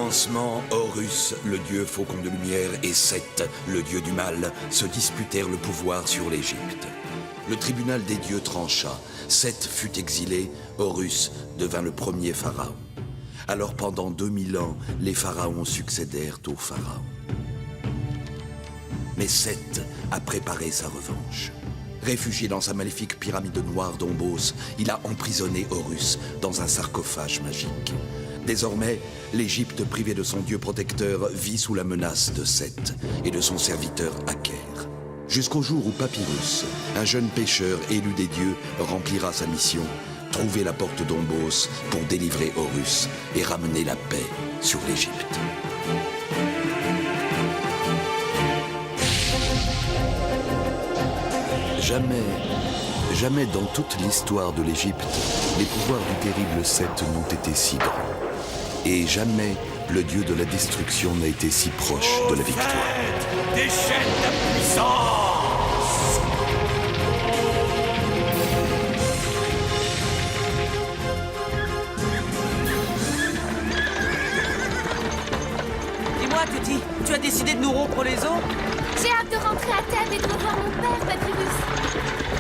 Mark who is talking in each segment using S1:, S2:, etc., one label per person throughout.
S1: commencement, Horus, le dieu faucon de lumière, et Seth, le dieu du mal, se disputèrent le pouvoir sur l'Égypte. Le tribunal des dieux trancha. Seth fut exilé, Horus devint le premier pharaon. Alors pendant 2000 ans, les pharaons succédèrent aux pharaons. Mais Seth a préparé sa revanche. Réfugié dans sa maléfique pyramide noire d'Ombos, il a emprisonné Horus dans un sarcophage magique. Désormais, l'Égypte privée de son dieu protecteur vit sous la menace de Seth et de son serviteur Aker. Jusqu'au jour où Papyrus, un jeune pêcheur élu des dieux, remplira sa mission, trouver la porte d'Ombos pour délivrer Horus et ramener la paix sur l'Égypte. Jamais dans toute l'histoire de l'Égypte, les pouvoirs du terrible Seth n'ont été si grands. Et jamais le dieu de la destruction n'a été si proche de la victoire.
S2: Déchaîne ta puissance!
S3: Dis-moi, Téti, tu as décidé de nous rompre les os?
S4: J'ai hâte de rentrer à Thèbes et de revoir mon père, Papyrus.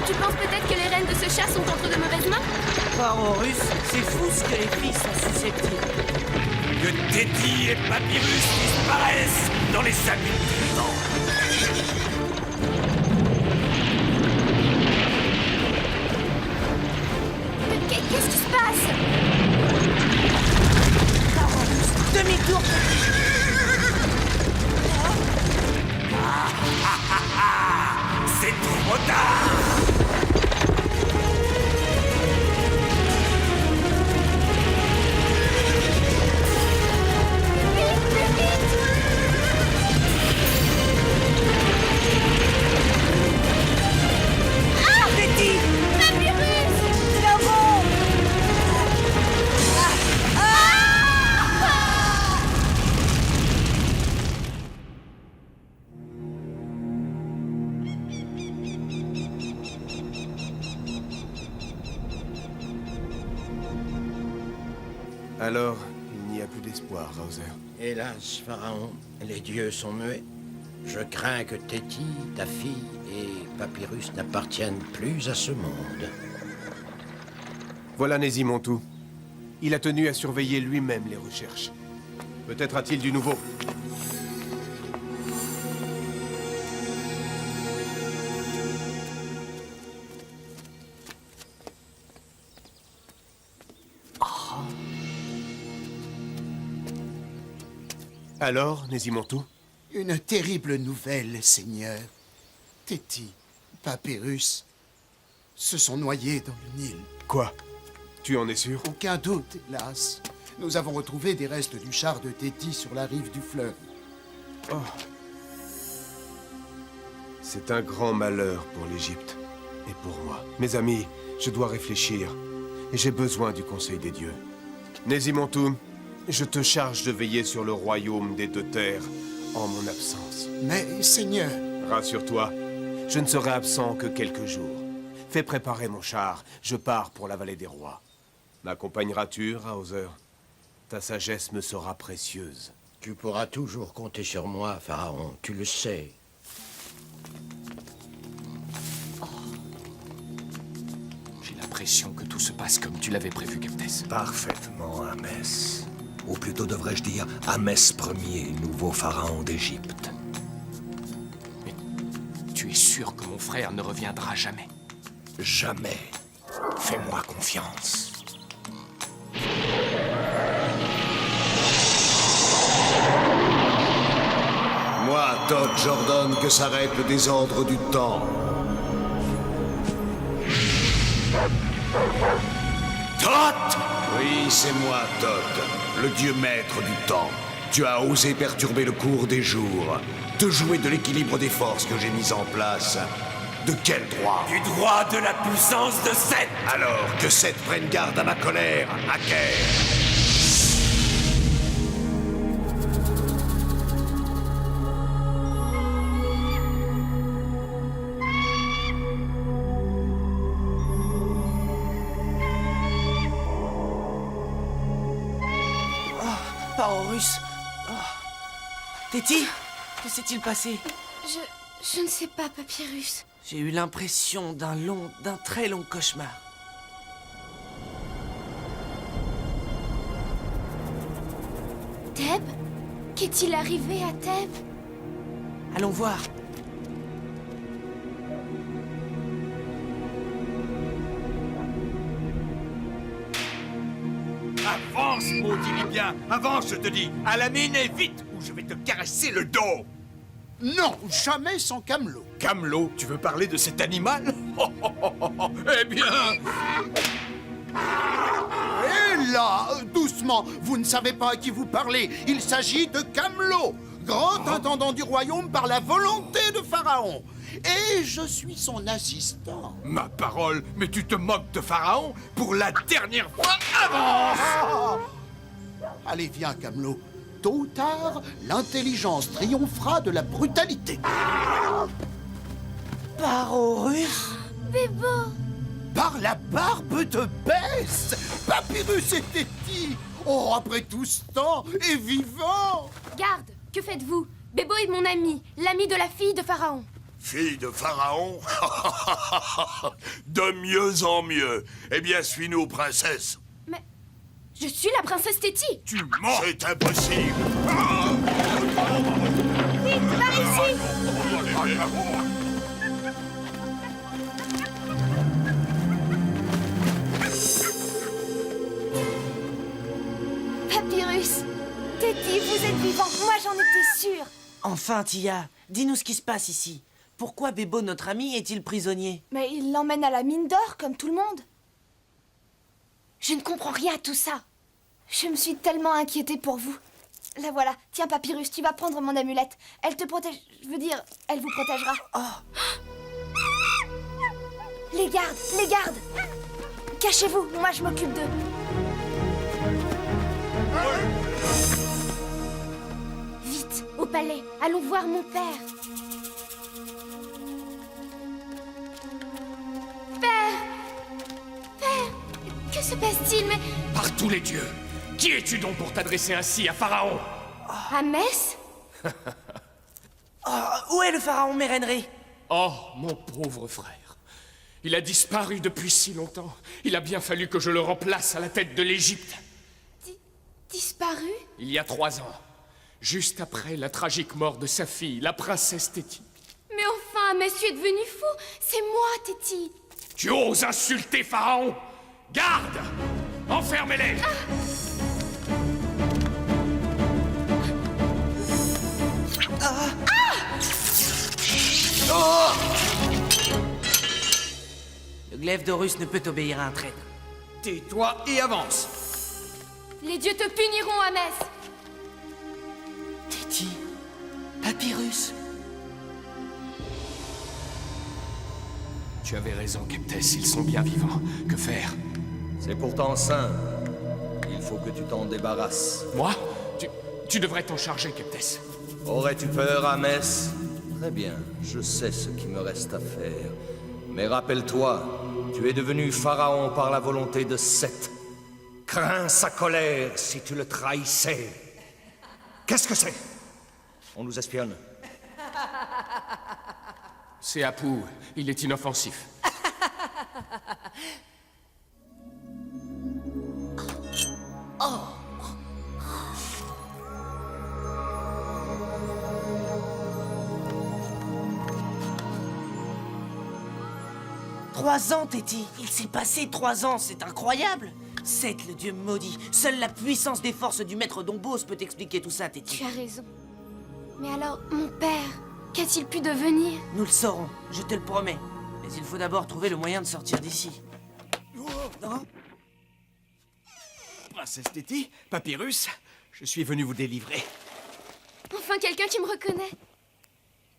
S4: Tu penses peut-être que les rênes de ce chat sont entre de mauvaises mains?
S3: Par Horus, c'est fou ce que les filles sont susceptibles.
S2: Que Téti et Papyrus disparaissent dans les abîmes du temps.
S4: Qu'est-ce qui se passe?
S3: Par Horus, demi-tour,
S2: C'est trop tard!
S3: Téti!
S4: Papyrus!
S3: Là-haut!
S5: Alors, il n'y a plus d'espoir, Hauser.
S6: Hélas, Pharaon, les dieux sont muets. Je crains que Téti, ta fille, et Papyrus n'appartiennent plus à ce monde.
S5: Voilà Nésimontou. Il a tenu à surveiller lui-même les recherches. Peut-être a-t-il du nouveau. Alors, Nésimontou?
S7: Une terrible nouvelle, Seigneur. Téti, Papyrus se sont noyés dans le Nil.
S5: Quoi? Tu en es sûr?
S7: Aucun doute, hélas. Nous avons retrouvé des restes du char de Téti sur la rive du fleuve.
S5: Oh. C'est un grand malheur pour l'Égypte. Et pour moi. Mes amis, je dois réfléchir. Et j'ai besoin du conseil des dieux. Nésimontou, je te charge de veiller sur le royaume des deux terres en mon absence.
S7: Mais, Seigneur...
S5: Rassure-toi, je ne serai absent que quelques jours. Fais préparer mon char, je pars pour la vallée des rois. M'accompagneras-tu, Hauser? Ta sagesse me sera précieuse.
S6: Tu pourras toujours compter sur moi, Pharaon, tu le sais.
S8: J'ai l'impression que tout se passe comme tu l'avais prévu, Captès.
S1: Parfaitement, Ahmès. Ou plutôt devrais-je dire Ahmès Ier, nouveau pharaon d'Égypte.
S8: Mais tu es sûr que mon frère ne reviendra jamais?
S1: Jamais. Fais-moi confiance.
S9: Moi, Thoth, j'ordonne que s'arrête le désordre du temps.
S1: Thoth!
S9: Oui, c'est moi, Thoth, le dieu maître du temps. Tu as osé perturber le cours des jours, te jouer de l'équilibre des forces que j'ai mis en place. De quel droit?
S2: Du droit de la puissance de Seth!
S9: Alors que Seth prenne garde à ma colère, Aker.
S3: Par Horus, Téti, que s'est-il passé?
S4: Je ne sais pas, Papyrus.
S3: J'ai eu l'impression d'un très long cauchemar.
S4: Thèbes? Qu'est-il arrivé à Thèbes?
S3: Allons voir.
S2: Avance, maudit Libyen! Avance, je te dis! À la mine et vite, ou je vais te caresser le dos!
S7: Non, jamais sans Camelot.
S2: Camelot, tu veux parler de cet animal? Eh bien...
S7: Et là, doucement, vous ne savez pas à qui vous parlez. Il s'agit de Camelot, grand intendant du royaume par la volonté de Pharaon. Et je suis son assistant.
S2: Ma parole, mais tu te moques de Pharaon? Pour la dernière fois, avance!
S7: Allez, viens, Camelot. Tôt ou tard, l'intelligence triomphera de la brutalité.
S3: Parorus?
S4: Bébo!
S7: Par la barbe de Bess, Papyrus et Téti. Oh, après tout ce temps, et vivant.
S4: Garde, que faites-vous? Bébo est mon ami, l'ami de la fille de Pharaon.
S9: Fille de Pharaon? De mieux en mieux. Eh bien, suis-nous, princesse.
S4: Mais je suis la princesse Téti.
S9: Tu mens. C'est impossible.
S4: Vite, par ici! Papyrus, Téti, vous êtes vivant. Moi, j'en étais sûre.
S3: Enfin, Tia, dis-nous ce qui se passe ici. Pourquoi Bébo, notre ami, est-il prisonnier?
S4: Mais il l'emmène à la mine d'or, comme tout le monde. Je ne comprends rien à tout ça. Je me suis tellement inquiétée pour vous. La voilà. Tiens, Papyrus, tu vas prendre mon amulette. Elle te protège... Je veux dire, elle vous protégera. Oh. Les gardes, les gardes! Cachez-vous, moi je m'occupe d'eux. Vite, au palais. Allons voir mon père. Que se passe-t-il, mais...
S8: Par tous les dieux, qui es-tu donc pour t'adresser ainsi à Pharaon?
S4: À Metz?
S3: Où est le pharaon Mérenré?
S8: Oh, mon pauvre frère. Il a disparu depuis si longtemps. Il a bien fallu que je le remplace à la tête de l'Égypte.
S4: Disparu?
S8: Il y a 3 ans, juste après la tragique mort de sa fille, la princesse Téti.
S4: Mais enfin, Metz, tu es devenu fou. C'est moi, Téti.
S8: Tu oses insulter Pharaon? Garde! Enfermez-les!
S3: Le glaive d'Horus ne peut obéir à un traître.
S2: Tais-toi et avance!
S4: Les dieux te puniront, à Metz.
S3: Téti, Papyrus.
S8: Tu avais raison, Keptès, ils sont bien vivants. Que faire?
S10: C'est pourtant simple. Il faut que tu t'en débarrasses.
S8: Moi? Tu devrais t'en charger, Keptès.
S10: Aurais-tu peur, Amès? Très bien, je sais ce qui me reste à faire. Mais rappelle-toi, tu es devenu pharaon par la volonté de Seth. Crains sa colère si tu le trahissais. Qu'est-ce que c'est? On nous espionne.
S8: C'est Apu, il est inoffensif.
S3: Trois ans, Téti. Il s'est passé 3 ans, c'est incroyable. Seth, le dieu maudit. Seule la puissance des forces du maître Dombos peut expliquer tout ça, Téti.
S4: Tu as raison. Mais alors, mon père, qu'a-t-il pu devenir?
S3: Nous le saurons, je te le promets. Mais il faut d'abord trouver le moyen de sortir d'ici.
S2: Princesse Téti, Papyrus, je suis venu vous délivrer.
S4: Enfin, quelqu'un qui me reconnaît.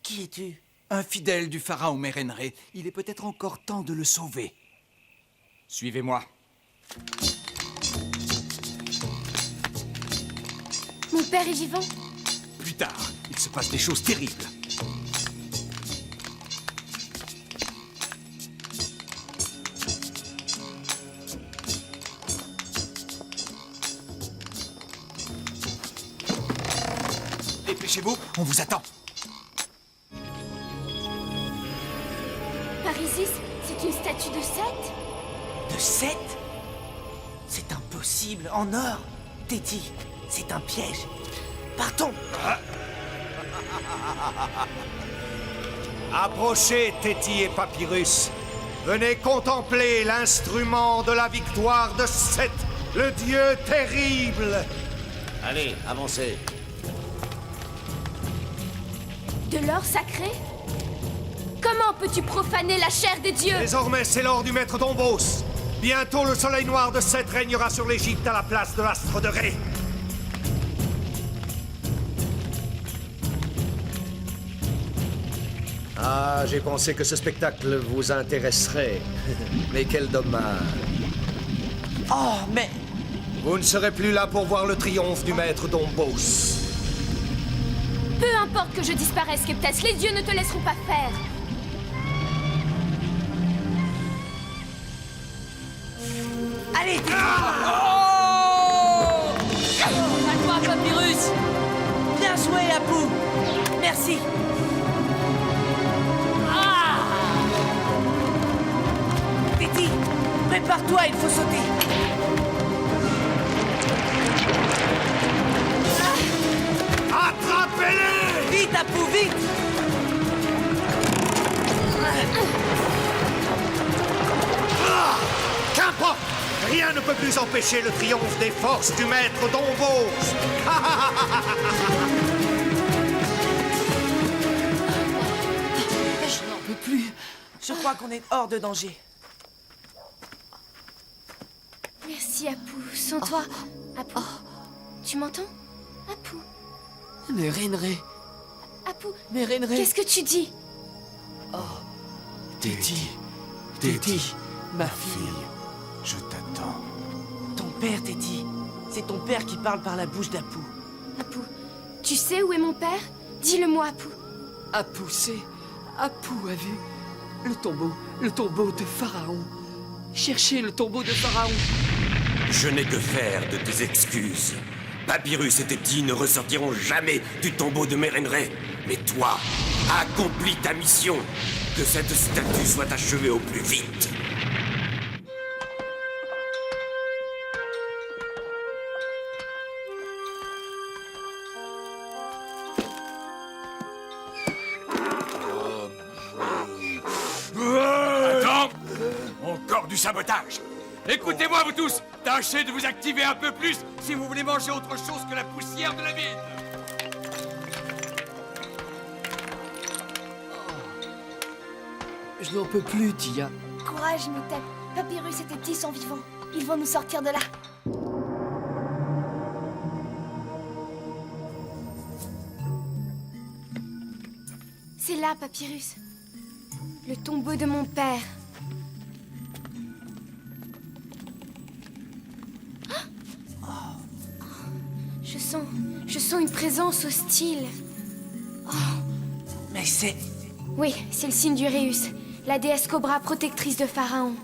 S3: Qui es-tu?
S2: Un fidèle du pharaon Mérenré. Il est peut-être encore temps de le sauver. Suivez-moi.
S4: Mon père est vivant?
S2: Plus tard, il se passe des choses terribles.
S9: Dépêchez-vous, on vous attend.
S4: Parisis, c'est une statue de Seth?
S3: De Seth? C'est impossible, en or. Téti, c'est un piège. Partons.
S10: Approchez, Téti et Papyrus. Venez contempler l'instrument de la victoire de Seth, le dieu terrible.
S6: Allez, avancez.
S4: De l'or sacré? Comment peux-tu profaner la chair des dieux?
S10: Désormais, c'est l'or du maître Dombos. Bientôt, le soleil noir de Seth régnera sur l'Égypte à la place de l'astre de Ré. Ah, j'ai pensé que ce spectacle vous intéresserait. Mais quel dommage.
S3: Oh, mais...
S10: Vous ne serez plus là pour voir le triomphe du maître Dombos.
S4: Peu importe que je disparaisse, Keptas, les dieux ne te laisseront pas faire.
S3: Allez, Téti.
S4: À toi, Papyrus.
S3: Bien joué, Apu. Merci. Téti, prépare-toi, il faut sauter.
S10: Attrapez-les!
S3: Vite, Apu, vite.
S10: Qu'importe! Rien ne peut plus empêcher le triomphe des forces du maître Dombos!
S3: Je n'en peux plus. Je crois qu'on est hors de danger.
S4: Merci, Apu. Sans toi... Apu, tu m'entends? Apu,
S3: Mais Renré,
S4: Apu,
S3: mais Renré.
S4: qu'est-ce que tu dis?
S3: Téti, Téti, ma fille.
S5: Je t'attends.
S3: Ton père, Téti. C'est ton père qui parle par la bouche d'Apu.
S4: Apu, tu sais où est mon père? Dis-le-moi, Apu.
S3: Apu, c'est... Apu a vu le tombeau de Pharaon. Cherchez le tombeau de Pharaon.
S2: Je n'ai que faire de tes excuses. Papyrus et Téti ne ressortiront jamais du tombeau de Mérenré. Mais toi, accomplis ta mission. Que cette statue soit achevée au plus vite.
S8: Attends! Encore du sabotage! Écoutez-moi, vous tous! Tâchez de vous activer un peu plus si vous voulez manger autre chose que la poussière de la ville!
S3: Je n'en peux plus, Tia.
S4: Courage, Moutem. Papyrus et Téti sont vivants. Ils vont nous sortir de là. C'est là, Papyrus. Le tombeau de mon père. Je sens une présence hostile.
S3: Mais c'est...
S4: Oui, c'est le signe d'Uréus, la déesse Cobra protectrice de Pharaon.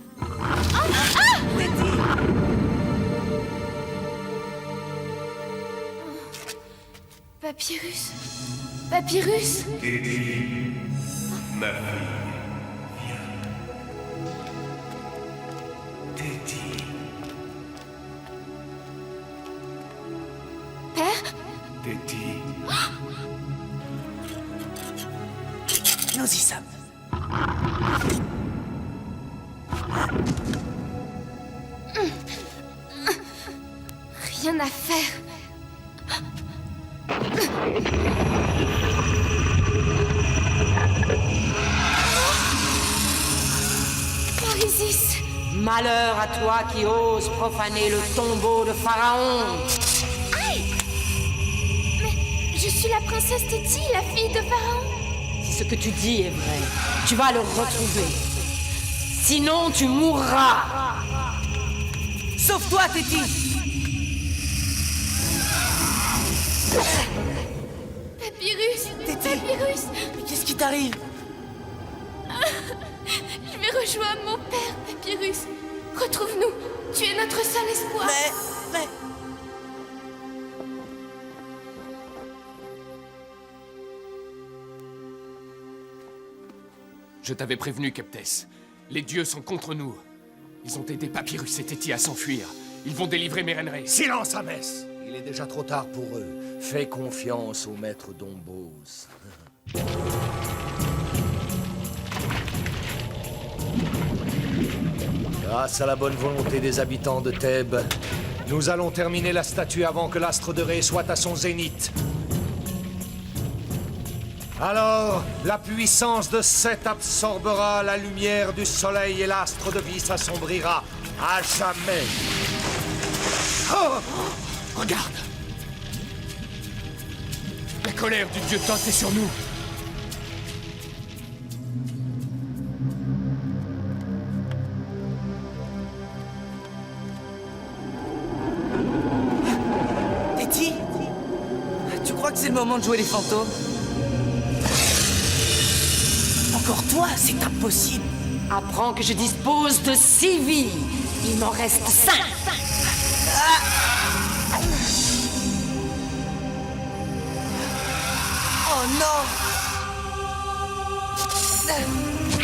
S4: Papyrus. Papyrus.
S9: Ma fille, Téti,
S4: Père.
S9: Téti.
S3: Nous y sommes.
S4: Rien à faire. Parisis.
S3: Malheur à toi qui oses profaner le tombeau de Pharaon.
S4: Aïe! Mais je suis la princesse Téti, la fille de Pharaon.
S3: Si ce que tu dis est vrai, tu vas le retrouver. Sinon, tu mourras. Sauve-toi, Téti.
S4: Papyrus.
S3: Téti.
S4: Papyrus.
S3: Mais qu'est-ce qui t'arrive?
S4: Je vais rejoindre mon père, Papyrus. Retrouve-nous. Tu es notre seul espoir.
S3: Mais...
S8: Je t'avais prévenu, Keptès. Les dieux sont contre nous. Ils ont aidé Papyrus et Téti à s'enfuir. Ils vont délivrer Mérenré.
S10: Silence, Amès! Il est déjà trop tard pour eux. Fais confiance au maître Dombos. Grâce à la bonne volonté des habitants de Thèbes, nous allons terminer la statue avant que l'astre de Ré soit à son zénith. Alors, la puissance de Seth absorbera la lumière du soleil et l'astre de vie s'assombrira à jamais.
S8: Oh! Regarde! La colère du dieu Thoth est sur nous.
S3: Téti, tu crois que c'est le moment de jouer les fantômes? Encore toi, c'est impossible.
S11: Apprends que je dispose de 6 vies. Il m'en reste 5.
S3: Oh non!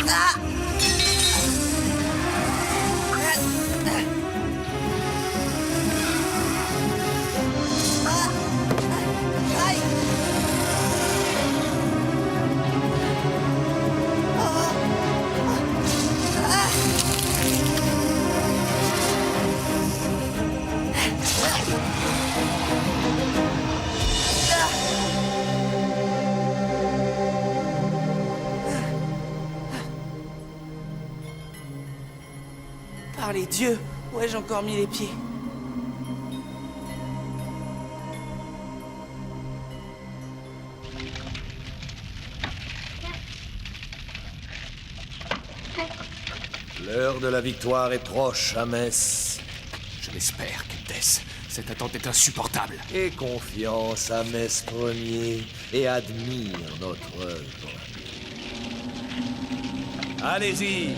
S3: Ah! Aïe! Par les dieux, où ai-je encore mis les pieds?
S10: L'heure de la victoire est proche, Amès.
S8: Je l'espère, Keptès. Cette attente est insupportable.
S10: Aie confiance, Amès Ier, et admire notre œuvre. Allez-y!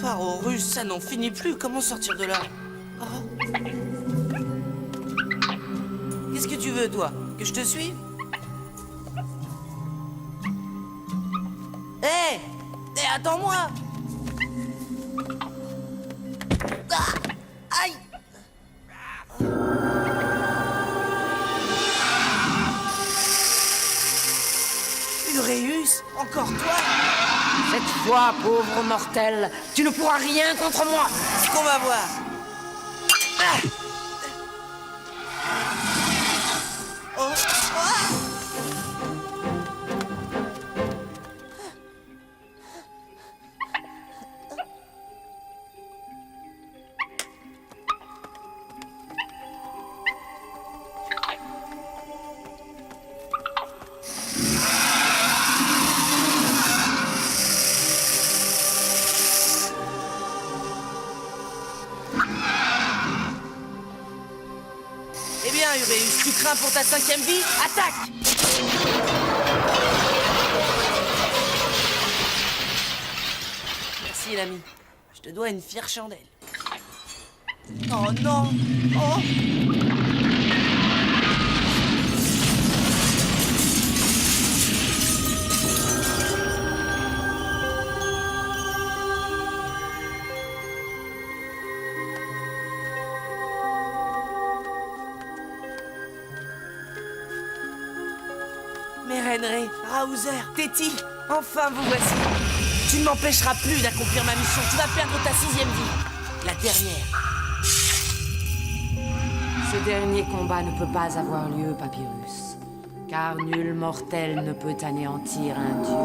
S3: Pharaon russe, ça n'en finit plus. Comment sortir de là? Oh. Qu'est-ce que tu veux, toi? Que je te suive? Hé! Attends-moi! Ah! Aïe! Uréus? Encore toi?
S11: Cette fois, pauvre mortel, tu ne pourras rien contre moi.
S3: Ce qu'on va voir. Ah! Oh! Ah! Eh bien, Uréus, tu crains pour ta 5e vie? Attaque! Merci, l'ami. Je te dois une fière chandelle. Oh non! Oh! Mérenré, Raouzer, Téti, enfin vous voici. Tu ne m'empêcheras plus d'accomplir ma mission. Tu vas perdre ta 6e vie. La dernière.
S11: Ce dernier combat ne peut pas avoir lieu, Papyrus. Car nul mortel ne peut anéantir un dieu.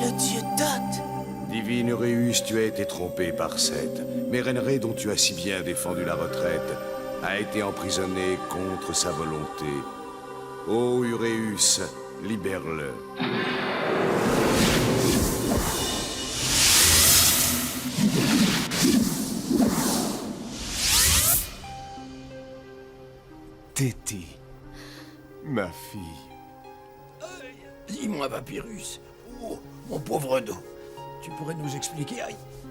S3: Le dieu Thoth.
S9: Divine Uréus, tu as été trompé par Seth. Mérenré, dont tu as si bien défendu la retraite, a été emprisonné contre sa volonté. Ô Uréus, libère-le.
S5: Téti, ma fille.
S6: Dis-moi, Papyrus. Oh, mon pauvre dos. tu pourrais nous expliquer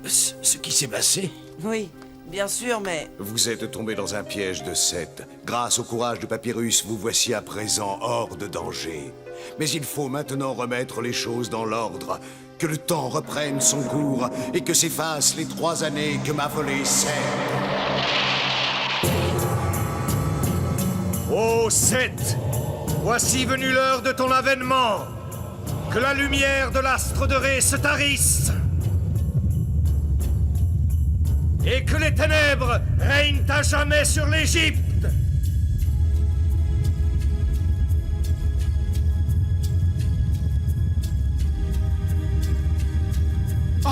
S6: ce qui s'est passé?
S3: Oui, bien sûr, mais...
S9: Vous êtes tombé dans un piège de Seth. Grâce au courage de Papyrus, vous voici à présent hors de danger. Mais il faut maintenant remettre les choses dans l'ordre. Que le temps reprenne son cours et que s'effacent les 3 années que m'a volé Seth.
S10: Ô Seth, voici venue l'heure de ton avènement. Que la lumière de l'astre de Ré se tarisse. Et que les ténèbres règnent à jamais sur l'Égypte.
S7: Oh!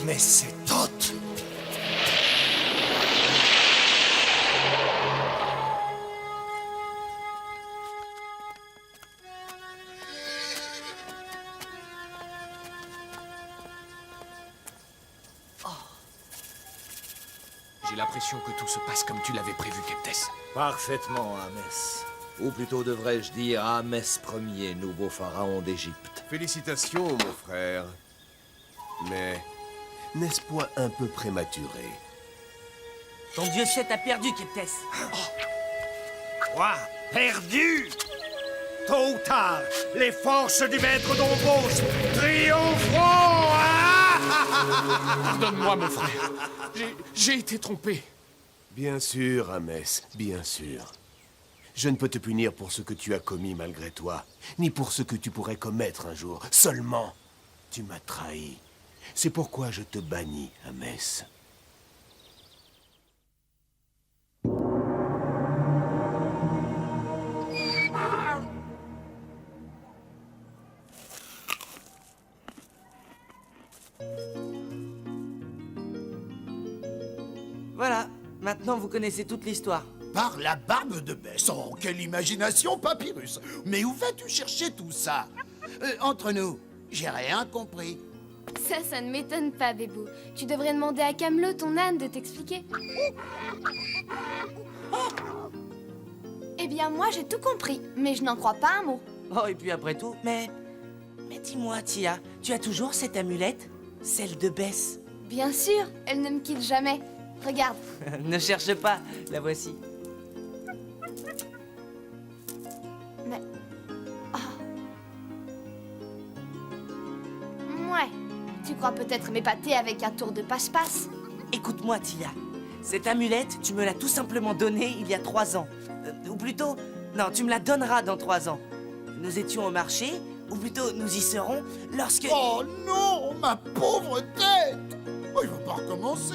S6: Mais c'est Thoth!
S8: J'ai l'impression que tout se passe comme tu l'avais prévu, Keptès.
S10: Parfaitement, Ahmès. Ou plutôt devrais-je dire Ahmès Ier, nouveau pharaon d'Égypte.
S5: Félicitations, mon frère. Mais n'est-ce point un peu prématuré?
S3: Ton dieu Seth a perdu, Keptès.
S10: Quoi? Perdu? Tôt ou tard, les forces du maître d'Ombos triompheront!
S8: Pardonne-moi, mon frère. J'ai été trompé.
S5: Bien sûr, Ahmès, bien sûr. Je ne peux te punir pour ce que tu as commis malgré toi, ni pour ce que tu pourrais commettre un jour. Seulement, tu m'as trahi. C'est pourquoi je te bannis, Ahmès.
S3: Voilà, maintenant vous connaissez toute l'histoire.
S7: Par la barbe de Bess. Oh, quelle imagination, Papyrus. Mais où vas-tu chercher tout ça? Entre nous, j'ai rien compris.
S4: Ça ne m'étonne pas, Bébou. Tu devrais demander à Camelot, ton âne, de t'expliquer. Eh bien, moi, j'ai tout compris, mais je n'en crois pas un mot.
S3: Oh, et puis après tout, mais dis-moi, Tia, tu as toujours cette amulette? Celle de Bess?
S4: Bien sûr, elle ne me quitte jamais. Regarde.
S3: Ne cherche pas, la voici.
S4: Mais... Ouais. Tu crois peut-être m'épater avec un tour de passe-passe?
S3: Écoute-moi, Tia. Cette amulette, tu me l'as tout simplement donnée il y a 3 ans. Ou plutôt, non, tu me la donneras dans 3 ans. Nous étions au marché, ou plutôt nous y serons, lorsque...
S7: Oh non, ma pauvre tête! Oh, il va pas recommencer.